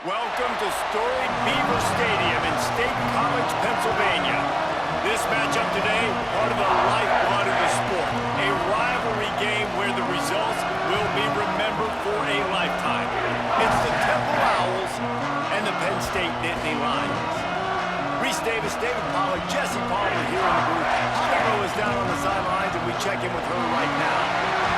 Welcome to storied Beaver Stadium in State College, Pennsylvania. This matchup today, part of the lifeblood of the sport. A rivalry game where the results will be remembered for a lifetime. It's the Temple Owls and the Penn State Nittany Lions. Reese Davis, David Pollack, Jesse Palmer here in the booth. Holly is down on the sidelines, and we check in with her right now.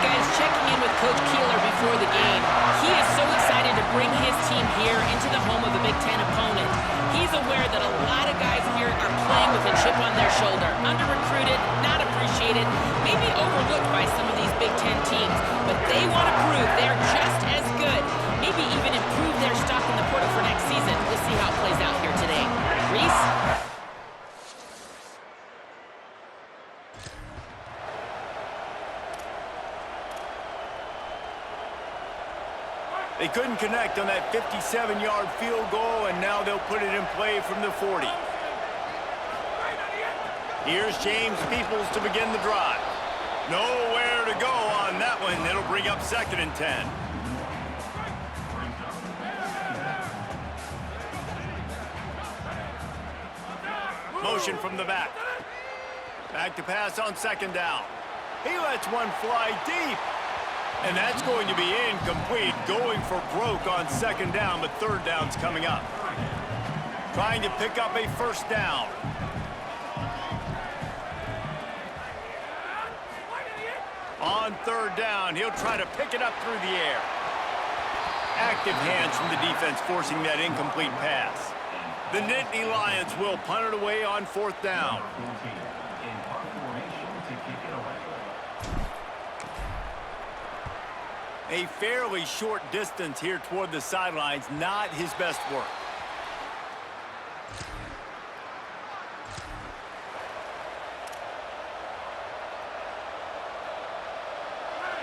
Guys, checking in with Coach Keeler before the game. He is so excited to bring his team here into the home of a Big Ten opponent. He's aware that a lot of guys here are playing with a chip on their shoulder. Under-recruited, not appreciated, maybe overlooked by some of these Big Ten teams. But they want to prove they're just as good. Maybe even improve their stock in the portal for next season. We'll see how it plays out here today. Reese? They couldn't connect on that 57-yard field goal, and now they'll put it in play from the 40. Here's James Peoples to begin the drive. Nowhere to go on that one. It'll bring up 2nd and 10. Motion from the back. Back to pass on 2nd down. He lets one fly deep. And that's going to be incomplete, going for broke on 2nd down, but 3rd down's coming up. Trying to pick up a 1st down. On 3rd down, he'll try to pick it up through the air. Active hands from the defense forcing that incomplete pass. The Nittany Lions will punt it away on 4th down. A fairly short distance here toward the sidelines, not his best work.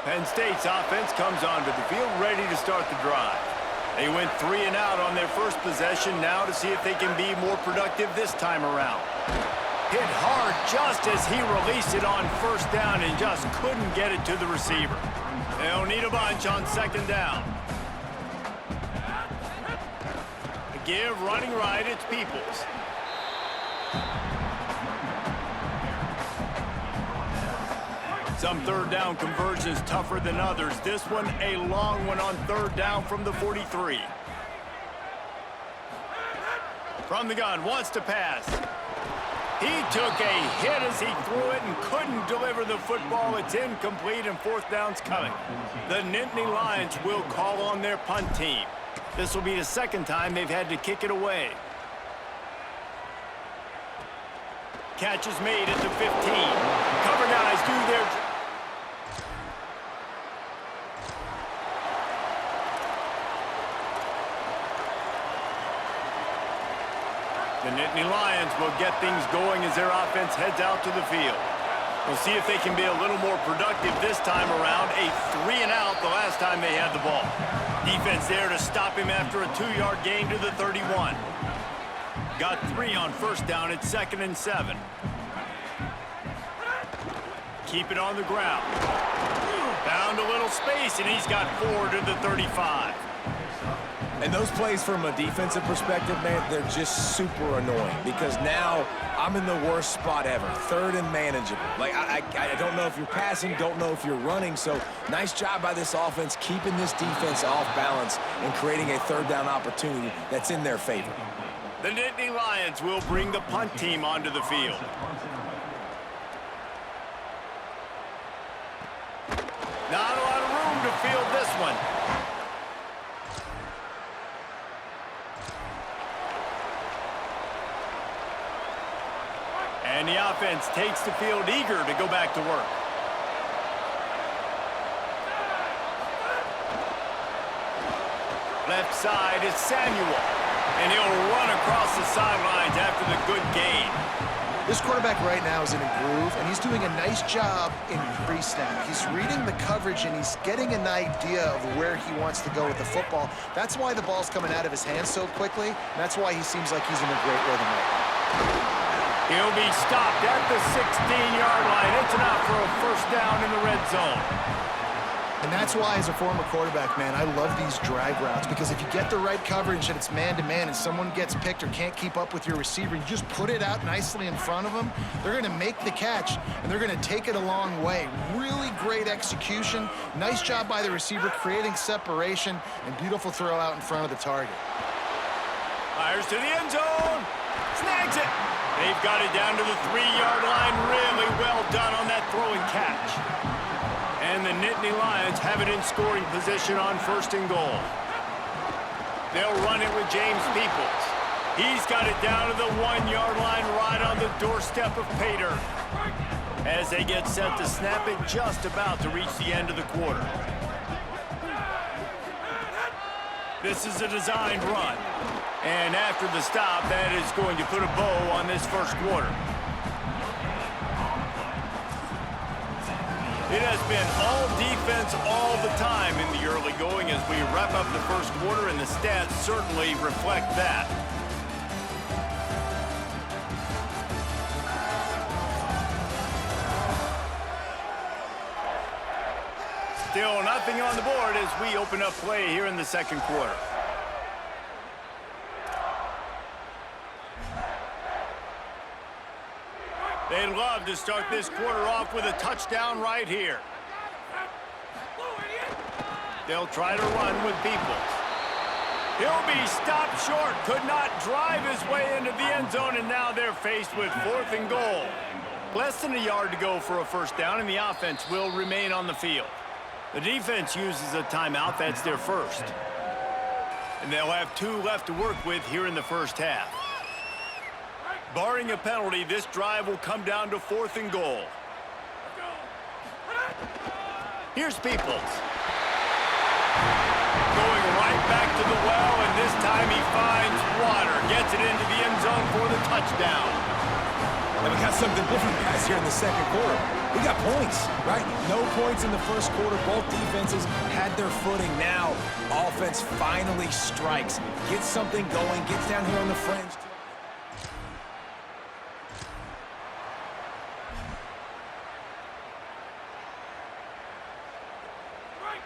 Penn State's offense comes onto the field ready to start the drive. They went 3 and out on their first possession, now to see if they can be more productive this time around. Hit hard just as he released it on 1st down and just couldn't get it to the receiver. They'll need a bunch on 2nd down. The give running right, it's Peoples. Some 3rd down conversions tougher than others. This one a long one on 3rd down from the 43. From the gun, wants to pass. He took a hit as he threw it and couldn't deliver the football. It's incomplete and 4th down's coming. The Nittany Lions will call on their punt team. This will be the 2nd time they've had to kick it away. Catch is made at the 15. Cover guys do their... The Nittany Lions will get things going as their offense heads out to the field. We'll see if they can be a little more productive this time around. A 3 and out the last time they had the ball. Defense there to stop him after a 2-yard gain to the 31. Got 3 on 1st down at 2nd and 7. Keep it on the ground. Found a little space, and he's got 4 to the 35. And those plays from a defensive perspective, man, they're just super annoying because now I'm in the worst spot ever, 3rd and manageable. Like, I don't know if you're passing, don't know if you're running, so nice job by this offense keeping this defense off balance and creating a 3rd down opportunity that's in their favor. The Nittany Lions will bring the punt team onto the field. Not a lot of room to field this one. And the offense takes the field eager to go back to work. Left side is Samuel. And he'll run across the sidelines after the good gain. This quarterback right now is in a groove, and he's doing a nice job in pre-snap. He's reading the coverage, and he's getting an idea of where he wants to go with the football. That's why the ball's coming out of his hands so quickly, and that's why he seems like he's in a great rhythm right now. He'll be stopped at the 16-yard line. It's enough for a 1st down in the red zone. And that's why, as a former quarterback, man, I love these drag routes, because if you get the right coverage and it's man-to-man and someone gets picked or can't keep up with your receiver, you just put it out nicely in front of them, they're going to make the catch, and they're going to take it a long way. Really great execution. Nice job by the receiver creating separation, and beautiful throw out in front of the target. Fires to the end zone. Snags it. They've got it down to the 3-yard line. Really well done on that throw and catch. And the Nittany Lions have it in scoring position on 1st and goal. They'll run it with James Peoples. He's got it down to the 1-yard line, right on the doorstep of Pater, as they get set to snap it, just about to reach the end of the quarter. This is a designed run. And after the stop, that is going to put a bow on this first quarter. It has been all defense all the time in the early going as we wrap up the first quarter, and the stats certainly reflect that. Still nothing on the board as we open up play here in the second quarter. They'd love to start this quarter off with a touchdown right here. They'll try to run with Peoples. He'll be stopped short. Could not drive his way into the end zone, and now they're faced with 4th and goal. Less than a yard to go for a first down, and the offense will remain on the field. The defense uses a timeout. That's their first. And they'll have 2 left to work with here in the first half. Barring a penalty, this drive will come down to 4th and goal. Here's Peoples. Going right back to the well, and this time he finds water. Gets it into the end zone for the touchdown. And we got something different, guys, here in the second quarter. We got points, right? No points in the first quarter. Both defenses had their footing. Now, offense finally strikes. Gets something going, gets down here on the fringe.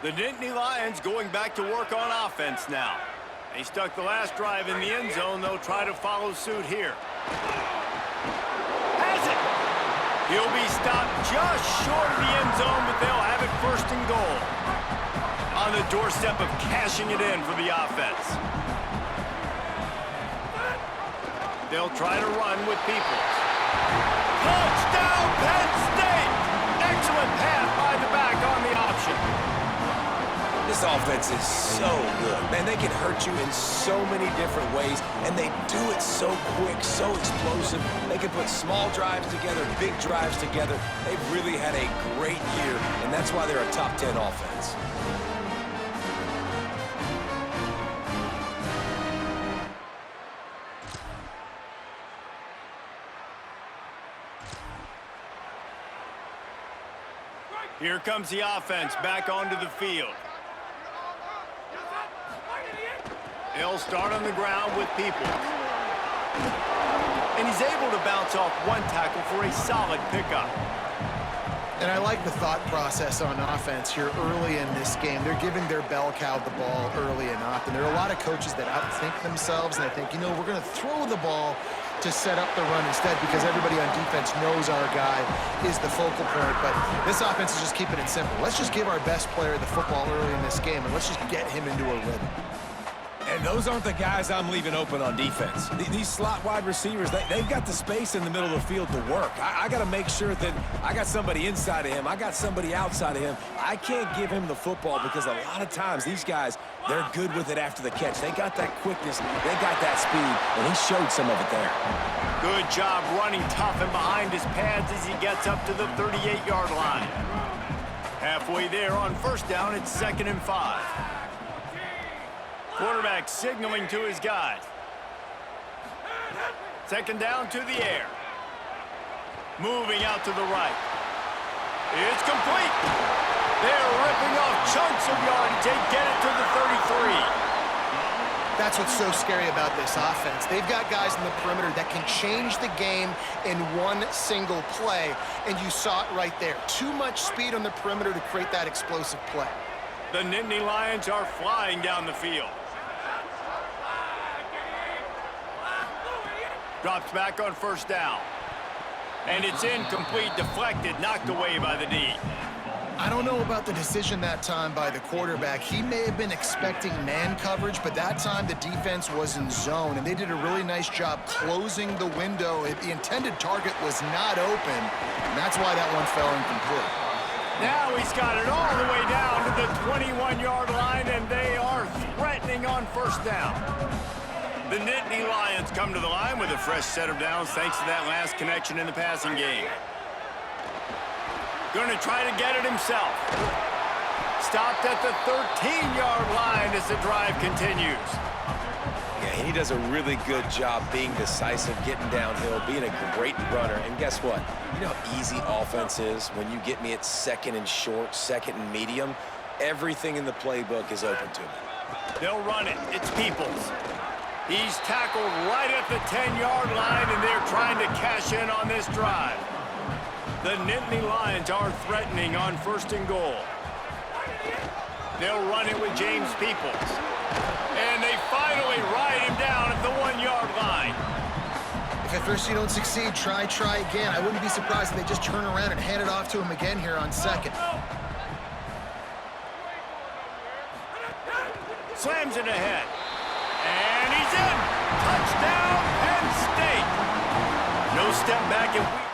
The Nittany Lions going back to work on offense now. They stuck the last drive in the end zone. They'll try to follow suit here. Has it. He'll be stopped just short of the end zone, but they'll have it 1st and goal. On the doorstep of cashing it in for the offense. They'll try to run with Peoples. Touchdown, Penn State! Excellent pass by the back on the option. This offense is so good. Man, they can hurt you in so many different ways, and they do it so quick, so explosive. They can put small drives together, big drives together. They've really had a great year, and that's why they're a top 10 offense. Here comes the offense back onto the field. He'll start on the ground with Peoples. And he's able to bounce off 1 tackle for a solid pickup. And I like the thought process on offense here early in this game. They're giving their bell cow the ball early and often. There are a lot of coaches that outthink themselves, and I think, you know, we're going to throw the ball to set up the run instead because everybody on defense knows our guy is the focal point. But this offense is just keeping it simple. Let's just give our best player the football early in this game, and let's just get him into a rhythm. And those aren't the guys I'm leaving open on defense. These slot wide receivers, they've got the space in the middle of the field to work. I got to make sure that I got somebody inside of him. I got somebody outside of him. I can't give him the football because a lot of times these guys, they're good with it after the catch. They got that quickness. They got that speed, and he showed some of it there. Good job running tough and behind his pads as he gets up to the 38-yard line. Halfway there on first down, it's 2nd and 5. Quarterback signaling to his guys. 2nd down to the air. Moving out to the right. It's complete. They're ripping off chunks of yardage. They get it to the 33. That's what's so scary about this offense. They've got guys in the perimeter that can change the game in one single play, and you saw it right there. Too much speed on the perimeter to create that explosive play. The Nittany Lions are flying down the field. Drops back on first down. And it's incomplete, deflected, knocked away by the D. I don't know about the decision that time by the quarterback. He may have been expecting man coverage, but that time the defense was in zone, and they did a really nice job closing the window. The intended target was not open, and that's why that one fell incomplete. Now he's got it all the way down to the 21-yard line, and they are threatening on first down. The Nittany Lions come to the line with a fresh set of downs thanks to that last connection in the passing game. Going to try to get it himself. Stopped at the 13-yard line as the drive continues. Yeah, he does a really good job being decisive, getting downhill, being a great runner. And guess what? You know how easy offense is when you get me at second and short, second and medium? Everything in the playbook is open to me. They'll run it. It's Peoples. He's tackled right at the 10-yard line, and they're trying to cash in on this drive. The Nittany Lions are threatening on first and goal. They'll run it with James Peoples. And they finally ride him down at the 1-yard line. If at first you don't succeed, try again. I wouldn't be surprised if they just turn around and hand it off to him again here on second. Slams it ahead. And he's in. Touchdown, Penn State. No step back and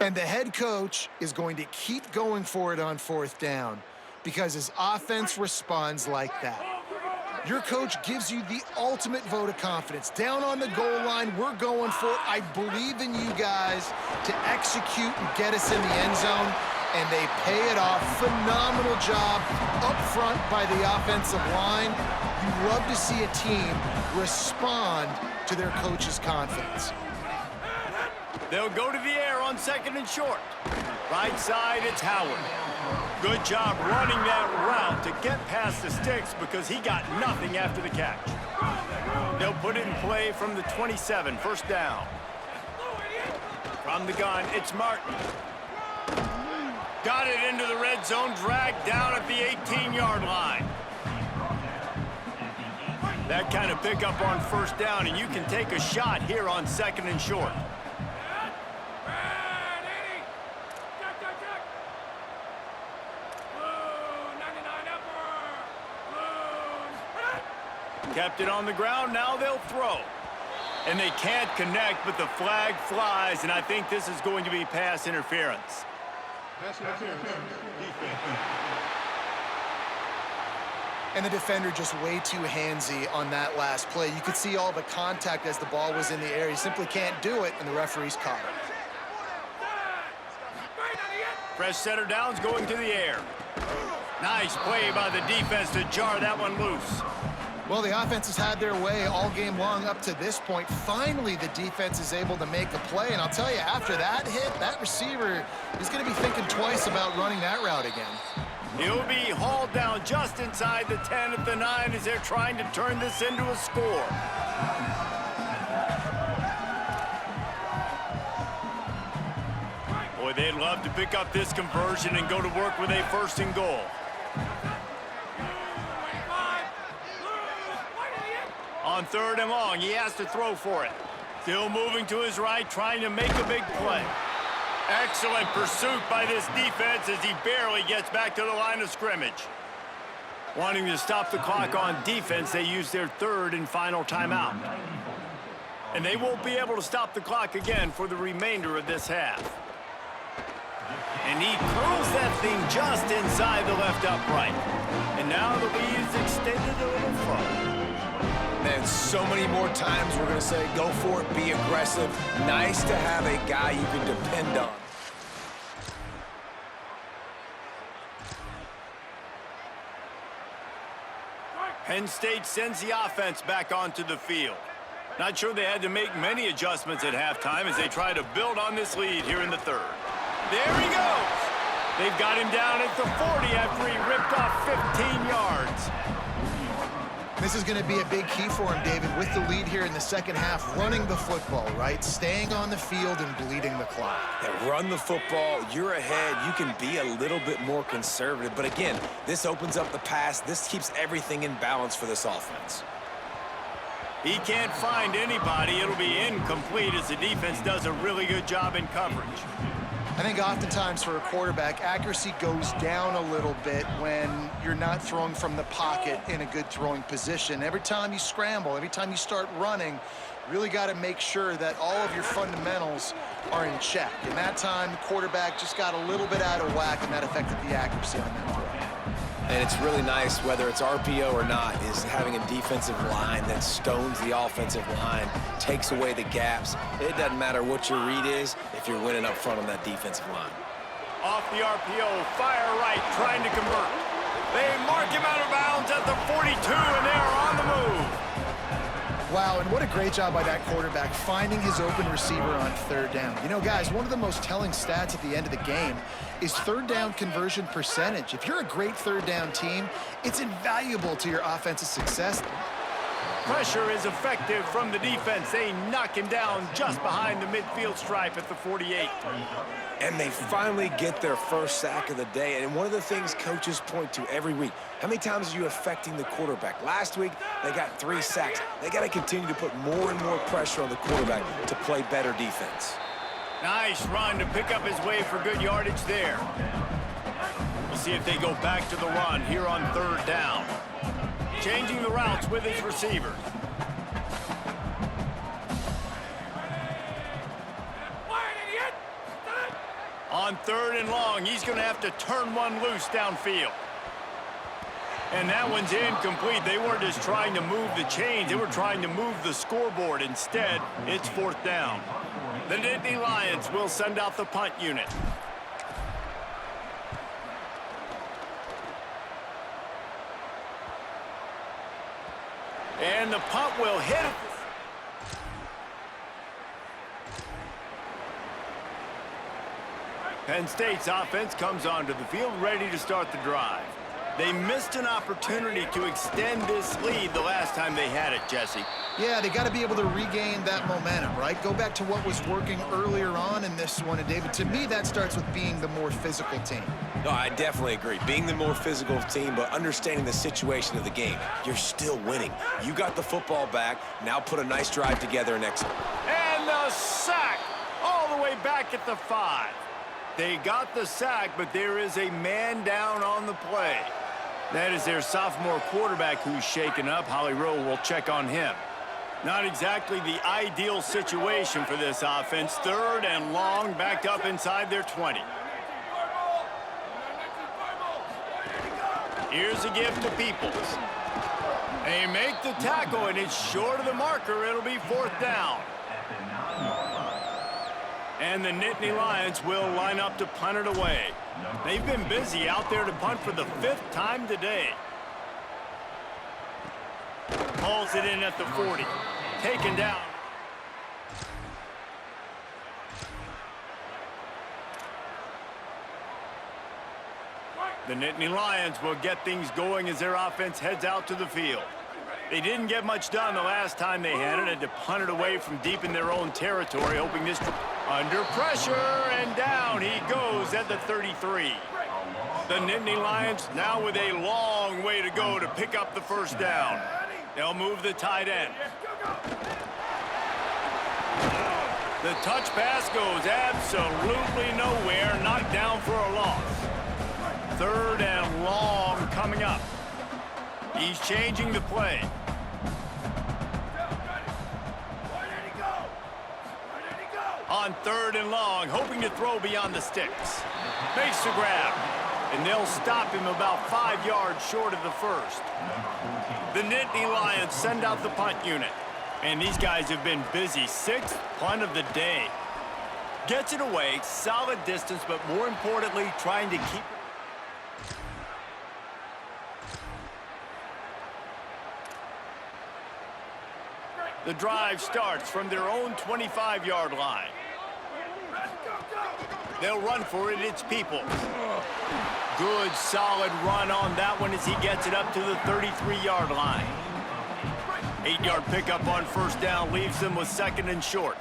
And the head coach is going to keep going for it on 4th down because his offense responds like that. Your coach gives you the ultimate vote of confidence. Down on the goal line, we're going for it. I believe in you guys to execute and get us in the end zone, and they pay it off. Phenomenal job up front by the offensive line. You love to see a team respond to their coach's confidence. They'll go to the air on 2nd and short. Right side, it's Howard. Good job running that route to get past the sticks because he got nothing after the catch. They'll put it in play from the 27, 1st down. From the gun, it's Martin. Got it into the red zone, dragged down at the 18-yard line. That kind of pickup on 1st down, and you can take a shot here on 2nd and short. Kept it on the ground, now they'll throw. And they can't connect, but the flag flies, and I think this is going to be pass interference. And the defender just way too handsy on that last play. You could see all the contact as the ball was in the air. He simply can't do it, and the referee's caught it. Fresh setter downs going to the air. Nice play by the defense to jar that one loose. Well, the offense has had their way all game long up to this point. Finally, the defense is able to make a play. And I'll tell you, after that hit, that receiver is going to be thinking twice about running that route again. He'll be hauled down just inside the 10 at the 9 as they're trying to turn this into a score. Boy, they'd love to pick up this conversion and go to work with a 1st and goal. On 3rd and long, he has to throw for it. Still moving to his right, trying to make a big play. Excellent pursuit by this defense as he barely gets back to the line of scrimmage. Wanting to stop the clock on defense, they use their 3rd and final timeout. And they won't be able to stop the clock again for the remainder of this half. And he curls that thing just inside the left upright. And now the lead is extended a little further. Man, so many more times we're going to say, go for it, be aggressive. Nice to have a guy you can depend on. Penn State sends the offense back onto the field. Not sure they had to make many adjustments at halftime as they try to build on this lead here in the 3rd. There he goes. They've got him down at the 40 after he ripped off 15 yards. This is going to be a big key for him, David, with the lead here in the 2nd half, running the football, right? Staying on the field and bleeding the clock. Yeah, run the football, you're ahead, you can be a little bit more conservative. But again, this opens up the pass. This keeps everything in balance for this offense. He can't find anybody. It'll be incomplete as the defense does a really good job in coverage. I think oftentimes for a quarterback, accuracy goes down a little bit when you're not throwing from the pocket in a good throwing position. Every time you scramble, every time you start running, you really got to make sure that all of your fundamentals are in check. And that time, the quarterback just got a little bit out of whack, and that affected the accuracy on that throw. And it's really nice, whether it's RPO or not, is having a defensive line that stones the offensive line, takes away the gaps. It doesn't matter what your read is if you're winning up front on that defensive line. Off the RPO, fire right, trying to convert. They mark him out of bounds at the 42, and they are on the move. Wow, and what a great job by that quarterback finding his open receiver on 3rd down. You know, guys, one of the most telling stats at the end of the game is 3rd down conversion percentage. If you're a great 3rd down team, it's invaluable to your offensive success. Pressure is effective from the defense. They knock him down just behind the midfield stripe at the 48. And they finally get their 1st sack of the day. And one of the things coaches point to every week, how many times are you affecting the quarterback? Last week, they got 3 sacks. They got to continue to put more and more pressure on the quarterback to play better defense. Nice run to pick up his way for good yardage there. We'll see if they go back to the run here on 3rd down. Changing the routes with his receivers. On 3rd and long, he's going to have to turn one loose downfield. And that one's incomplete. They weren't just trying to move the chains. They were trying to move the scoreboard. Instead, it's 4th down. The Nittany Lions will send out the punt unit. And the punt will hit it. Penn State's offense comes onto the field ready to start the drive. They missed an opportunity to extend this lead the last time they had it, Jesse. Yeah, they got to be able to regain that momentum, right? Go back to what was working earlier on in this one. And, David, to me, that starts with being the more physical team. No, I definitely agree. Being the more physical team, but understanding the situation of the game. You're still winning. You got the football back. Now put a nice drive together and execute. And the sack all the way back at the 5. They got the sack, but there is a man down on the play. That is their sophomore quarterback who's shaken up. Holly Rowe will check on him. Not exactly the ideal situation for this offense. 3rd and long, backed up inside their 20. Here's a gift to Peoples. They make the tackle, and it's short of the marker. It'll be 4th down. And the Nittany Lions will line up to punt it away. They've been busy out there to punt for the 5th time today. Hauls it in at the 40. Taken down. The Nittany Lions will get things going as their offense heads out to the field. They didn't get much done the last time they had it. Had to punt it away from deep in their own territory, hoping this... Under pressure, and down he goes at the 33. The Nittany Lions now with a long way to go to pick up the 1st down. They'll move the tight end. The touch pass goes absolutely nowhere, knocked down for a loss. 3rd and long coming up. He's changing the play. On 3rd and long, hoping to throw beyond the sticks. Makes the grab, and they'll stop him about 5 yards short of the 1st. The Nittany Lions send out the punt unit, and these guys have been busy. 6th punt of the day. Gets it away, solid distance, but more importantly, trying to keep it. The drive starts from their own 25-yard line. They'll run for it. It's Peoples. Good, solid run on that one as he gets it up to the 33-yard line. 8-yard pickup on 1st down leaves them with 2nd and short.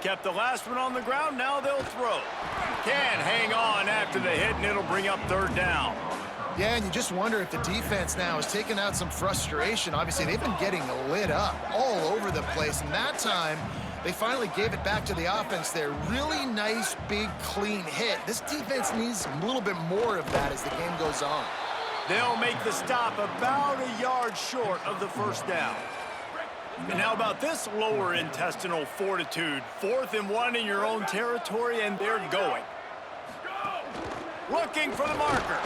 Kept the last one on the ground. Now they'll throw. Can't hang on after the hit, and it'll bring up 3rd down. Yeah, and you just wonder if the defense now has taken out some frustration. Obviously, they've been getting lit up all over the place, and that time, they finally gave it back to the offense there. Really nice, big, clean hit. This defense needs a little bit more of that as the game goes on. They'll make the stop about a yard short of the 1st down. And how about this lower intestinal fortitude? 4th and 1 in your own territory, and they're going. Looking for the marker.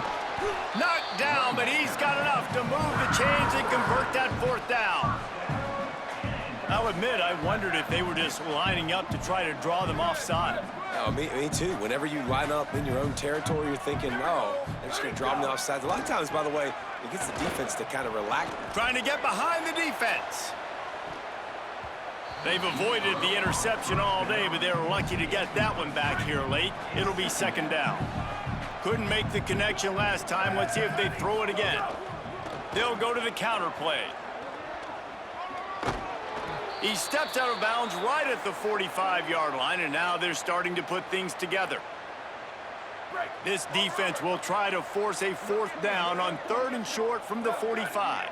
Knocked down, but he's got enough to move the chains and convert that 4th down. I'll admit, I wondered if they were just lining up to try to draw them offside. Oh, me too. Whenever you line up in your own territory, you're thinking, oh, they're just going to draw them offside. A lot of times, by the way, it gets the defense to kind of relax. Trying to get behind the defense. They've avoided the interception all day, but they're lucky to get that one back here late. It'll be 2nd down. Couldn't make the connection last time. Let's see if they throw it again. They'll go to the counter play. He steps out of bounds right at the 45-yard line, and now they're starting to put things together. This defense will try to force a 4th down on 3rd and short from the 45.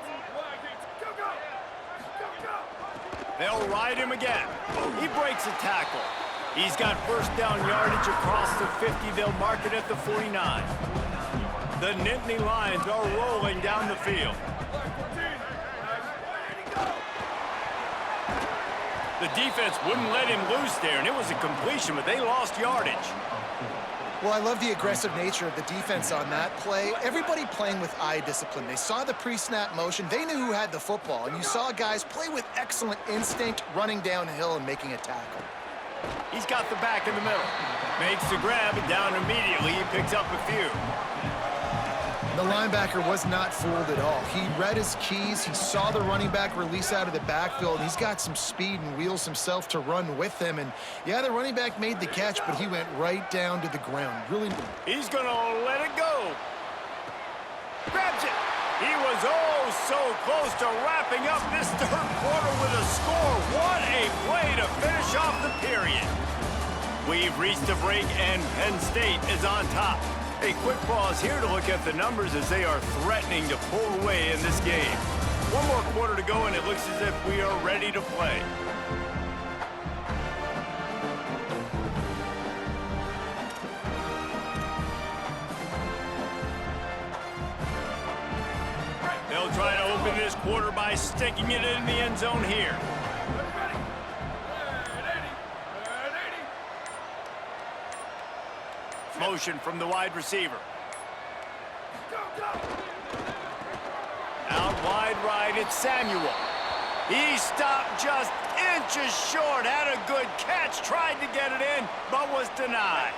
They'll ride him again. He breaks a tackle. He's got 1st down yardage across the 50. They'll mark it at the 49. The Nittany Lions are rolling down the field. The defense wouldn't let him loose there, and it was a completion, but they lost yardage. Well, I love the aggressive nature of the defense on that play. Everybody playing with eye discipline. They saw the pre-snap motion. They knew who had the football, and you saw guys play with excellent instinct, running downhill and making a tackle. He's got the back in the middle. Makes the grab, and down immediately. He picks up a few. The linebacker was not fooled at all. He read his keys. He saw the running back release out of the backfield, and he's got some speed and wheels himself to run with him. And, yeah, the running back made the catch, but he went right down to the ground. Really. He's going to let it go. Grabs it. He was so close to wrapping up this third quarter with a score. What a play to finish off the period. We've reached the break, and Penn State is on top. A quick pause here to look at the numbers as they are threatening to pull away in this game. One more quarter to go, and it looks as if we are ready to play. They'll try to open this quarter by sticking it in the end zone here. Motion from the wide receiver. Out wide right, it's Samuel. He stopped just inches short, had a good catch, tried to get it in, but was denied.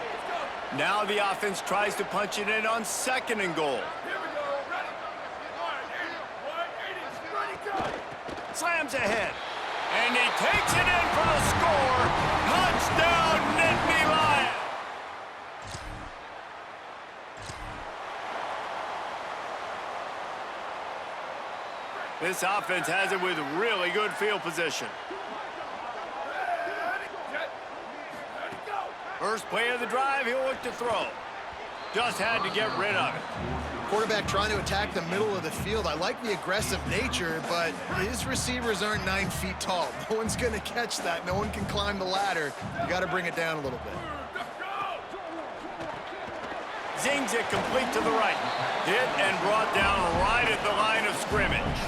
Now the offense tries to punch it in on 2nd and goal. Slams ahead, and he takes it in for the score. Touchdown, Nittany Lions! This offense has it with really good field position. First play of the drive, he'll look to throw. Just had to get rid of it. Quarterback trying to attack the middle of the field. I like the aggressive nature, but his receivers aren't 9 feet tall. No one's going to catch that. No one can climb the ladder. You got to bring it down a little bit. Zings it complete to the right. Hit and brought down right at the line of scrimmage.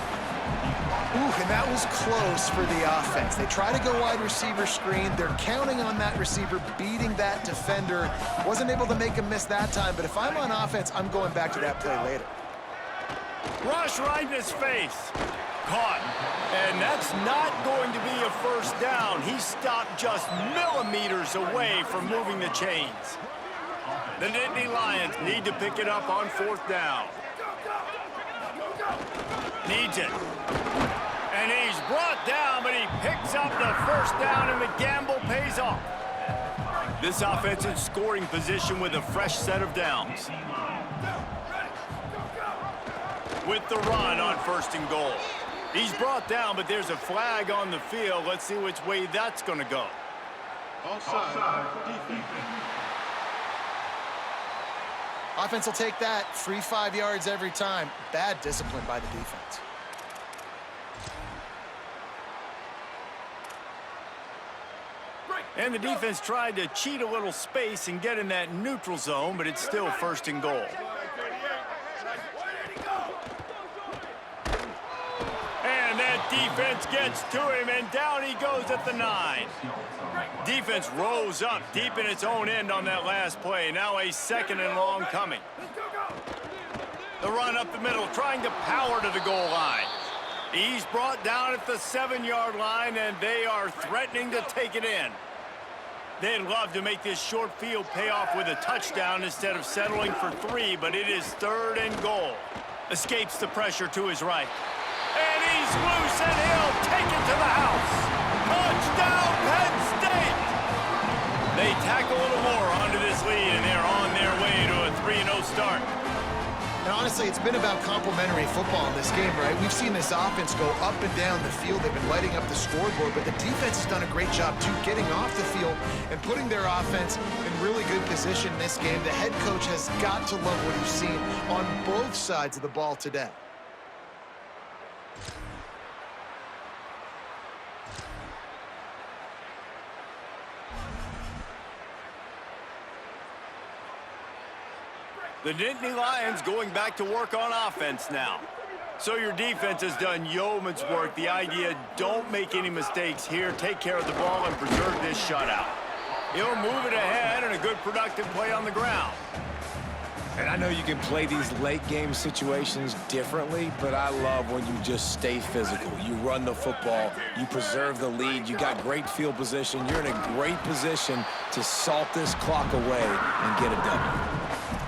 Ooh, and that was close for the offense. They try to go wide receiver screen. They're counting on that receiver beating that defender. Wasn't able to make him miss that time, but if I'm on offense, I'm going back to that play later. Rush right in his face. Caught. And that's not going to be a first down. He stopped just millimeters away from moving the chains. The Nittany Lions need to pick it up on 4th down. Needs it. And he's brought down, but he picks up the first down, and the gamble pays off. This offense in scoring position with a fresh set of downs. With the run on 1st and goal. He's brought down, but there's a flag on the field. Let's see which way that's going to go. Offside, defense. Offense will take that. Free 5 yards every time. Bad discipline by the defense. And the defense tried to cheat a little space and get in that neutral zone, but it's still 1st and goal. And that defense gets to him, and down he goes at the 9. Defense rose up deep in its own end on that last play. Now a 2nd and long coming. The run up the middle, trying to power to the goal line. He's brought down at the 7-yard line, and they are threatening to take it in. They'd love to make this short field pay off with a touchdown instead of settling for 3, but it is 3rd and goal. Escapes the pressure to his right. And he's loose, and he'll take it to the house. Touchdown, Penn State! They tack a little more onto this lead, and they're on their way to a 3-0 start. And honestly, it's been about complementary football in this game, right? We've seen this offense go up and down the field. They've been lighting up the scoreboard, but the defense has done a great job, too, getting off the field and putting their offense in really good position in this game. The head coach has got to love what he's seen on both sides of the ball today. The Nittany Lions going back to work on offense now. So your defense has done yeoman's work. The idea, don't make any mistakes here. Take care of the ball and preserve this shutout. He'll move it ahead and a good productive play on the ground. And I know you can play these late-game situations differently, but I love when you just stay physical. You run the football, you preserve the lead, you got great field position, you're in a great position to salt this clock away and get a W.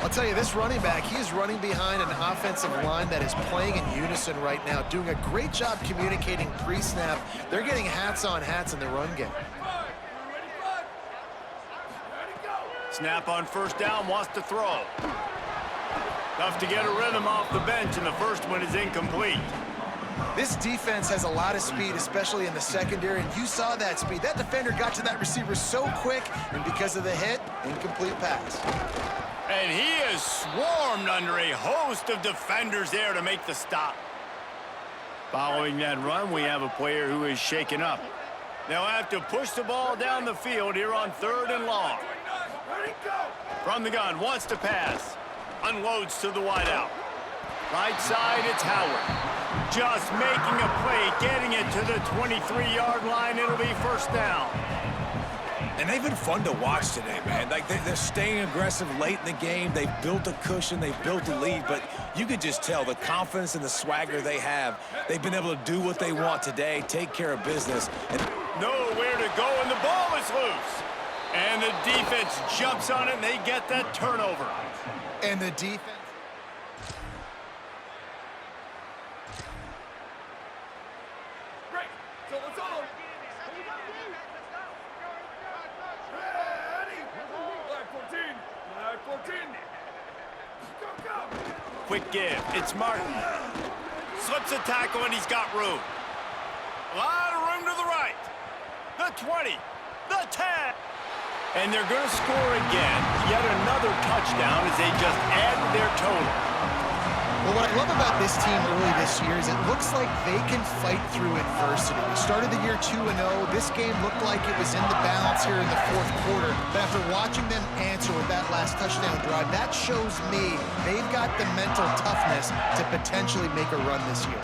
I'll tell you, this running back, he is running behind an offensive line that is playing in unison right now, doing a great job communicating pre-snap. They're getting hats on hats in the run game. Snap on first down, wants to throw. Tough to get a rhythm off the bench, and the first one is incomplete. This defense has a lot of speed, especially in the secondary, and you saw that speed. That defender got to that receiver so quick, and because of the hit, incomplete pass. And he is swarmed under a host of defenders there to make the stop. Following that run, we have a player who is shaken up. They'll have to push the ball down the field here on 3rd and long. From the gun, wants to pass. Unloads to the wideout. Right side, it's Howard. Just making a play, getting it to the 23-yard line. It'll be first down. And they've been fun to watch today, man. Like, they're staying aggressive late in the game. They've built a cushion. They've built a lead. But you could just tell the confidence and the swagger they have. They've been able to do what they want today, take care of business. And nowhere to go, and the ball is loose. And the defense jumps on it, and they get that turnover. And the defense... Quick give. It's Martin. Slips a tackle, and he's got room. A lot of room to the right. The 20. The 10. And they're going to score again. Yet another touchdown as they just add to their total. Well, what I love about this team early this year is it looks like they can fight through adversity. We started the year 2-0. This game looked like it was in the balance here in the 4th quarter. But after watching them answer with that last touchdown drive, that shows me they've got the mental toughness to potentially make a run this year.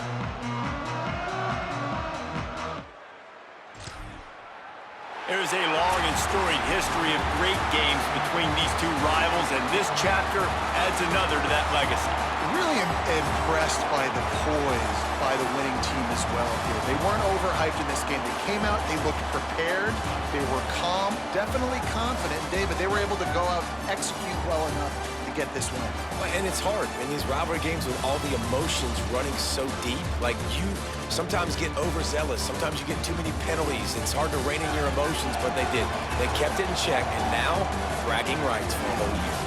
There's a long and storied history of great games between these two rivals, and this chapter adds another to that legacy. Really impressed by the poise by the winning team as well here. They weren't overhyped in this game. They came out, they looked prepared, they were calm, definitely confident. David, they were able to go out and execute well enough to get this win. And it's hard in these rivalry games with all the emotions running so deep. Like, you sometimes get overzealous. Sometimes you get too many penalties. It's hard to rein in your emotions, but they did. They kept it in check, and now bragging rights for a whole year.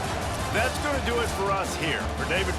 That's going to do it for us here. For David